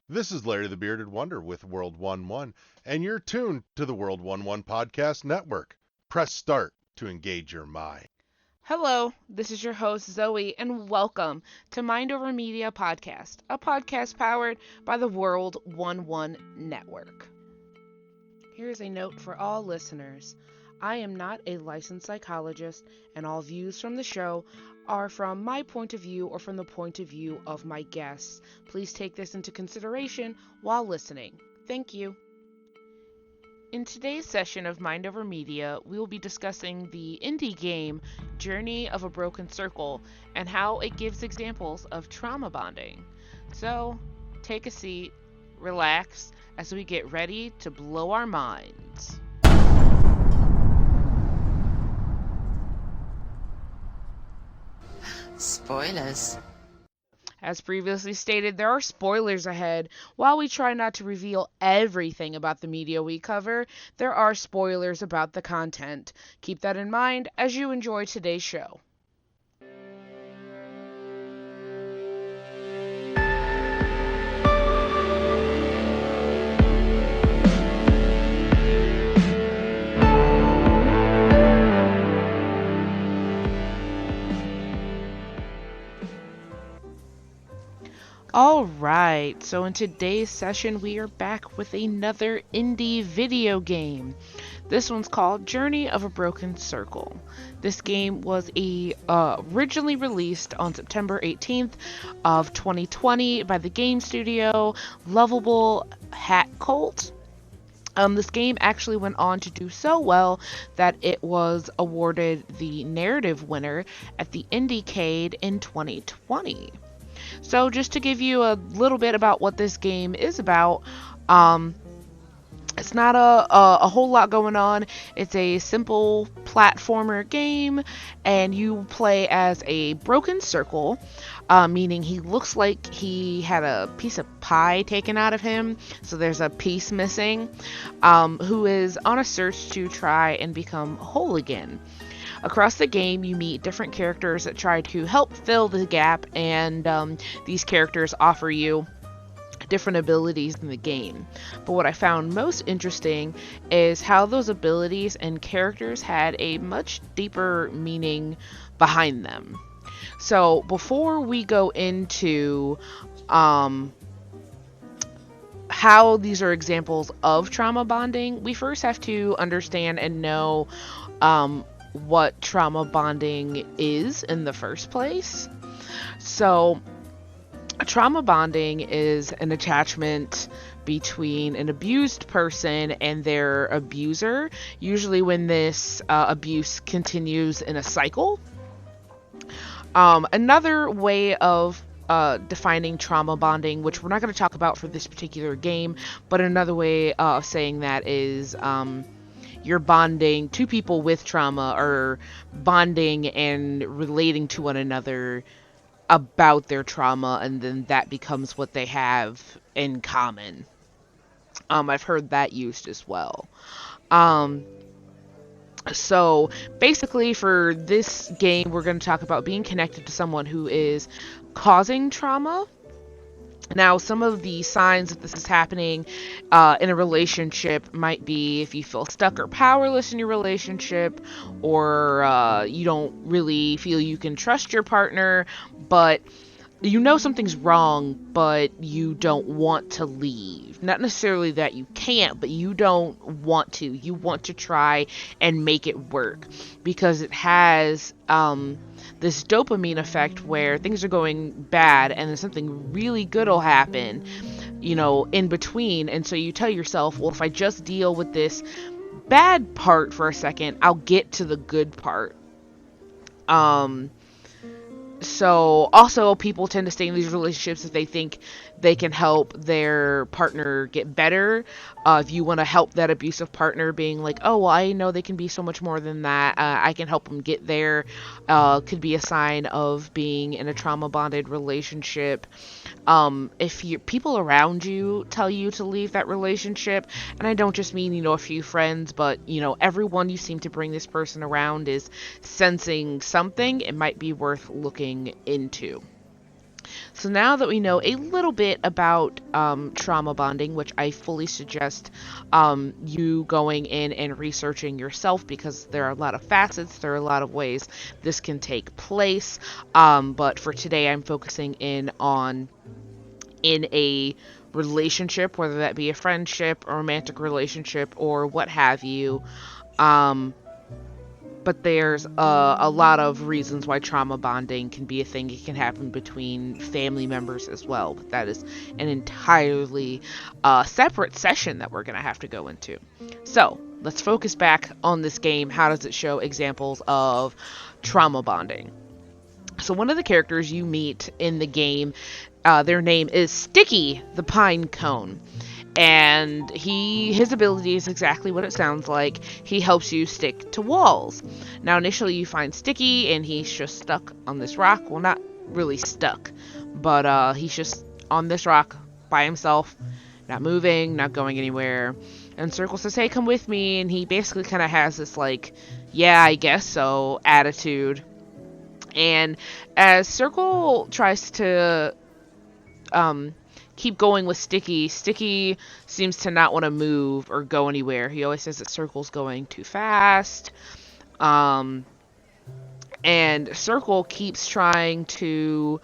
This is Larry the Bearded Wonder with World 1-1, and you're tuned to the World 1-1 Podcast Network. Press start to engage your mind. Hello, this is your host Zoe, and welcome to Mind Over Media Podcast, a podcast powered by the World 1-1 Network. Here's a note for all listeners. I am not a licensed psychologist, and all views from the show are from my point of view or from the point of view of my guests. Please take this into consideration while listening. Thank you. In today's session of Mind Over Media, we will be discussing the indie game Journey of a Broken Circle and how it gives examples of trauma bonding. So, take a seat, relax, as we get ready to blow our minds. Spoilers. As previously stated, there are spoilers ahead. While we try not to reveal everything about the media we cover, there are spoilers about the content. Keep that in mind as you enjoy today's show. Alright, so in today's session we are back with another indie video game. This one's called Journey of a Broken Circle. This game was originally released on September 18th of 2020 by the game studio Lovable Hat Cult. This game actually went on to do so well that it was awarded the narrative winner at the Indiecade in 2020. So just to give you a little bit about what this game is about, it's not a whole lot going on. It's a simple platformer game, and you play as a broken circle, meaning he looks like he had a piece of pie taken out of him, so there's a piece missing, who is on a search to try and become whole again. Across the game, you meet different characters that try to help fill the gap, and these characters offer you different abilities in the game. But what I found most interesting is how those abilities and characters had a much deeper meaning behind them. So before we go into how these are examples of trauma bonding, we first have to understand and know what trauma bonding is in the first place. So, trauma bonding is an attachment between an abused person and their abuser, usually when this abuse continues in a cycle. Another way of defining trauma bonding, which we're not going to talk about for this particular game, but another way of saying that is you're bonding, two people with trauma are bonding and relating to one another about their trauma, and then that becomes what they have in common. I've heard that used as well. So basically for this game, we're going to talk about being connected to someone who is causing trauma. Now, some of the signs that this is happening in a relationship might be if you feel stuck or powerless in your relationship, or you don't really feel you can trust your partner, but you know something's wrong, but you don't want to leave. Not necessarily that you can't, but you don't want to. You want to try and make it work because it has this dopamine effect where things are going bad and then something really good will happen, in between. And so you tell yourself, well, if I just deal with this bad part for a second, I'll get to the good part. So also people tend to stay in these relationships if they think they can help their partner get better. If you want to help that abusive partner, being like, oh, well, I know they can be so much more than that. I can help them get there. Could be a sign of being in a trauma bonded relationship. If people around you tell you to leave that relationship, and I don't just mean, a few friends, but, everyone you seem to bring this person around is sensing something, it might be worth looking into. So now that we know a little bit about trauma bonding, which I fully suggest you going in and researching yourself, because there are a lot of facets, there are a lot of ways this can take place. But for today, I'm focusing in a relationship, whether that be a friendship, a romantic relationship, or what have you. But there's a lot of reasons why trauma bonding can be a thing. It can happen between family members as well. But that is an entirely separate session that we're going to have to go into. So let's focus back on this game. How does it show examples of trauma bonding? So one of the characters you meet in the game, their name is Sticky the Pine Cone. And his ability is exactly what it sounds like. He helps you stick to walls. Now, initially you find Sticky, and he's just stuck on this rock. Well, not really stuck, but he's just on this rock by himself, not moving, not going anywhere. And Circle says, hey, come with me. And he basically kind of has this, like, yeah, I guess so attitude. And as Circle tries to keep going with Sticky seems to not want to move or go anywhere. He always says that Circle's going too fast. And Circle keeps trying to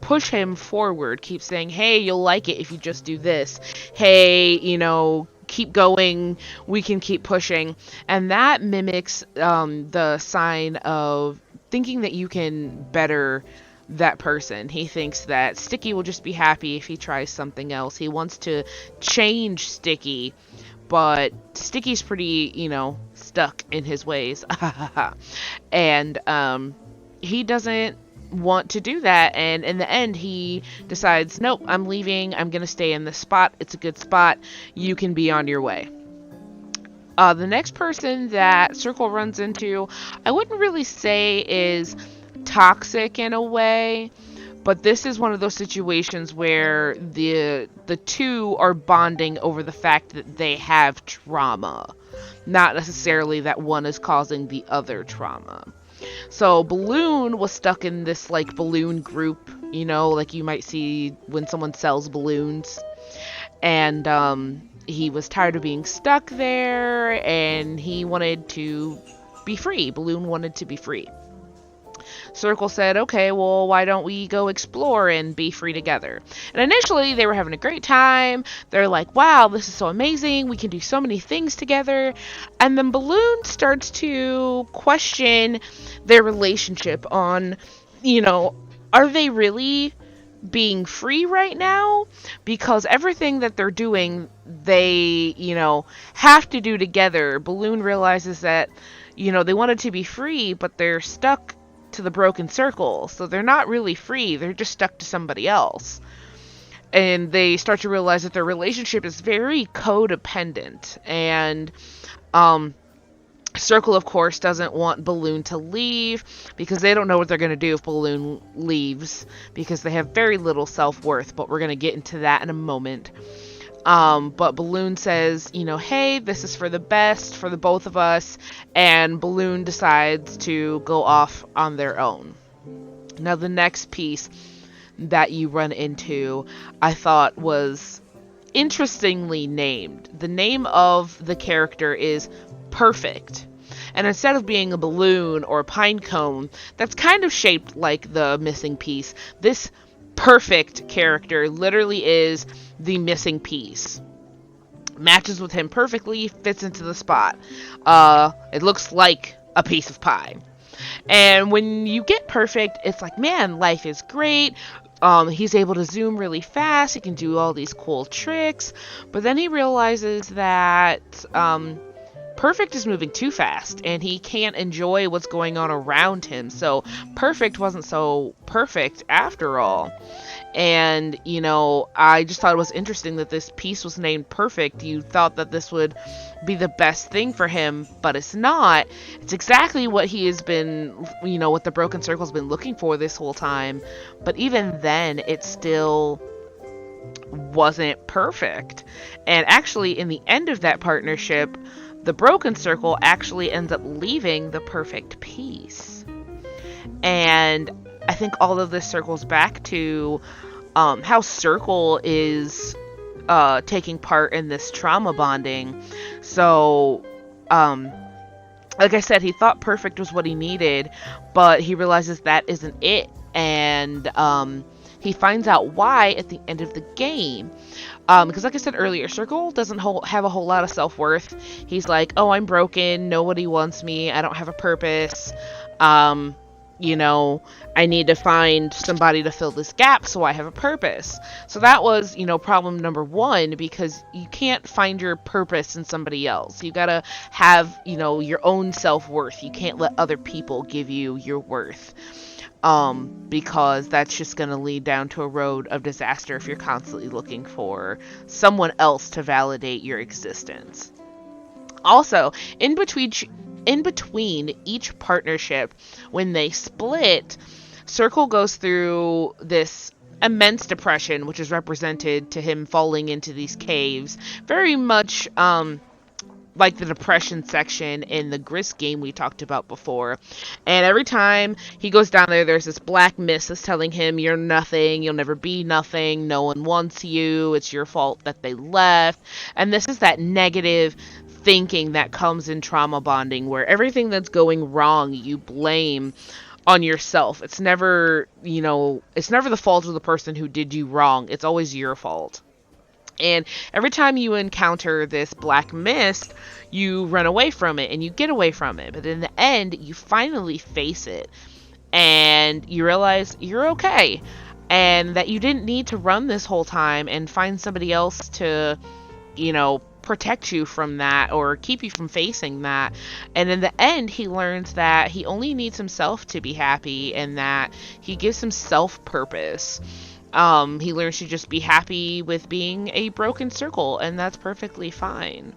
push him forward, keeps saying, hey, you'll like it if you just do this. Hey, keep going, we can keep pushing. And that mimics the sign of thinking that you can better that person. He thinks that Sticky will just be happy if he tries something else. He wants to change Sticky, but Sticky's pretty, stuck in his ways. And he doesn't want to do that, and in the end he decides, nope, I'm leaving, I'm gonna stay in this spot, it's a good spot, you can be on your way. The next person that Circle runs into, I wouldn't really say is toxic in a way, but this is one of those situations where the two are bonding over the fact that they have trauma, not necessarily that one is causing the other trauma. So Balloon was stuck in this like balloon group, like you might see when someone sells balloons, and he was tired of being stuck there, and he wanted to be free. Balloon wanted to be free. Circle said, okay, well, why don't we go explore and be free together? And initially, they were having a great time. They're like, wow, this is so amazing. We can do so many things together. And then Balloon starts to question their relationship on, are they really being free right now? Because everything that they're doing, they, have to do together. Balloon realizes that, they wanted to be free, but they're stuck to the broken circle, so they're not really free, they're just stuck to somebody else. And they start to realize that their relationship is very codependent, and Circle, of course, doesn't want Balloon to leave, because they don't know what they're going to do if Balloon leaves, because they have very little self-worth, but we're going to get into that in a moment. But Balloon says, hey, this is for the best for the both of us, and Balloon decides to go off on their own. Now, the next piece that you run into, I thought was interestingly named. The name of the character is Perfect. And instead of being a balloon or a pine cone that's kind of shaped like the missing piece, this Perfect character literally is the missing piece. Matches with him perfectly, fits into the spot. It looks like a piece of pie. And when you get Perfect, it's like, man, life is great. He's able to zoom really fast. He can do all these cool tricks. But then he realizes that Perfect is moving too fast, and he can't enjoy what's going on around him. So Perfect wasn't so perfect after all. And, I just thought it was interesting that this piece was named Perfect. You thought that this would be the best thing for him, but it's not. It's exactly what he has been, what the Broken Circle's been looking for this whole time. But even then, it still wasn't perfect. And actually, in the end of that partnership, the Broken Circle actually ends up leaving the perfect piece. And I think all of this circles back to how Circle is taking part in this trauma bonding. So, like I said, he thought perfect was what he needed, but he realizes that isn't it. And he finds out why at the end of the game. Because like I said earlier, Circle doesn't have a whole lot of self-worth. He's like, oh, I'm broken. Nobody wants me. I don't have a purpose. I need to find somebody to fill this gap so I have a purpose. So that was, problem number one, because you can't find your purpose in somebody else. You gotta have, your own self-worth. You can't let other people give you your worth. Because that's just going to lead down to a road of disaster if you're constantly looking for someone else to validate your existence. Also, in between each partnership, when they split, Circle goes through this immense depression, which is represented to him falling into these caves, very much like the depression section in the Grist game we talked about before. And every time he goes down there, there's this black mist that's telling him, you're nothing, you'll never be nothing, no one wants you, it's your fault that they left. And this is that negative thinking that comes in trauma bonding, where everything that's going wrong you blame on yourself. It's never the fault of the person who did you wrong. It's always your fault. And every time you encounter this black mist, you run away from it and you get away from it. But in the end, you finally face it and you realize you're okay and that you didn't need to run this whole time and find somebody else to, protect you from that or keep you from facing that. And in the end, he learns that he only needs himself to be happy and that he gives himself purpose. He learns to just be happy with being a broken circle, and that's perfectly fine.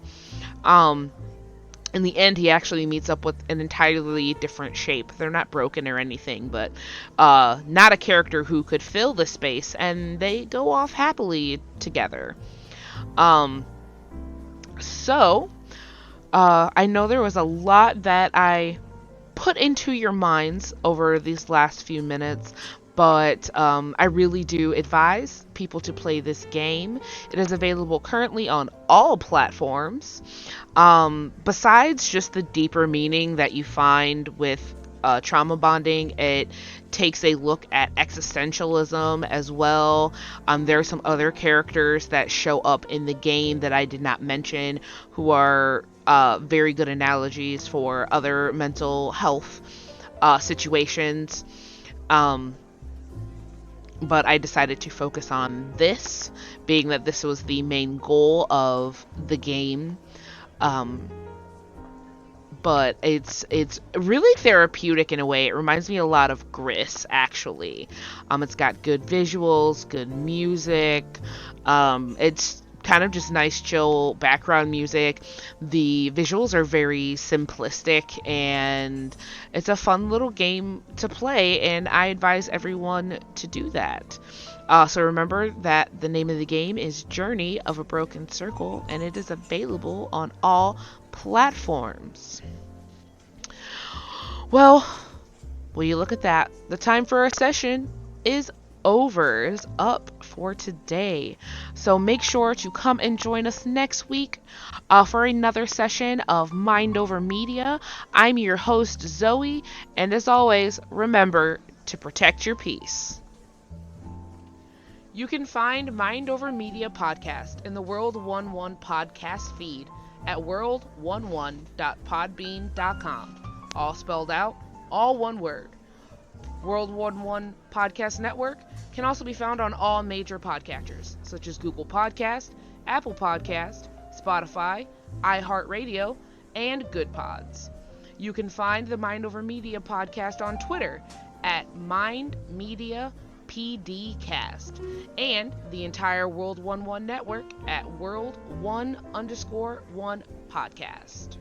In the end, he actually meets up with an entirely different shape. They're not broken or anything, but not a character who could fill the space, and they go off happily together. So, I know there was a lot that I put into your minds over these last few minutes, but I really do advise people to play this game. It is available currently on all platforms. Besides just the deeper meaning that you find with trauma bonding, it takes a look at existentialism as well. There are some other characters that show up in the game that I did not mention who are very good analogies for other mental health situations. But I decided to focus on this, being that this was the main goal of the game. But it's really therapeutic in a way. It reminds me a lot of Grist, actually. It's got good visuals, good music. It's kind of just nice, chill background music. The visuals are very simplistic, and it's a fun little game to play, and I advise everyone to do that. So remember that the name of the game is Journey of a Broken Circle, and it is available on all platforms. Well, will you look at that? The time for our session is up for today. So make sure to come and join us next week for another session of Mind Over Media. I'm your host, Zoe, and as always, remember to protect your peace. You can find Mind Over Media podcast in the World 11 podcast feed at world11.podbean.com. All spelled out, all one word. World 11 Podcast Network can also be found on all major podcatchers, such as Google Podcast, Apple Podcast, Spotify, iHeartRadio, and Good Pods. You can find the Mind Over Media podcast on Twitter at MindMediaPDcast, and the entire World 11 network at World1_1 podcast.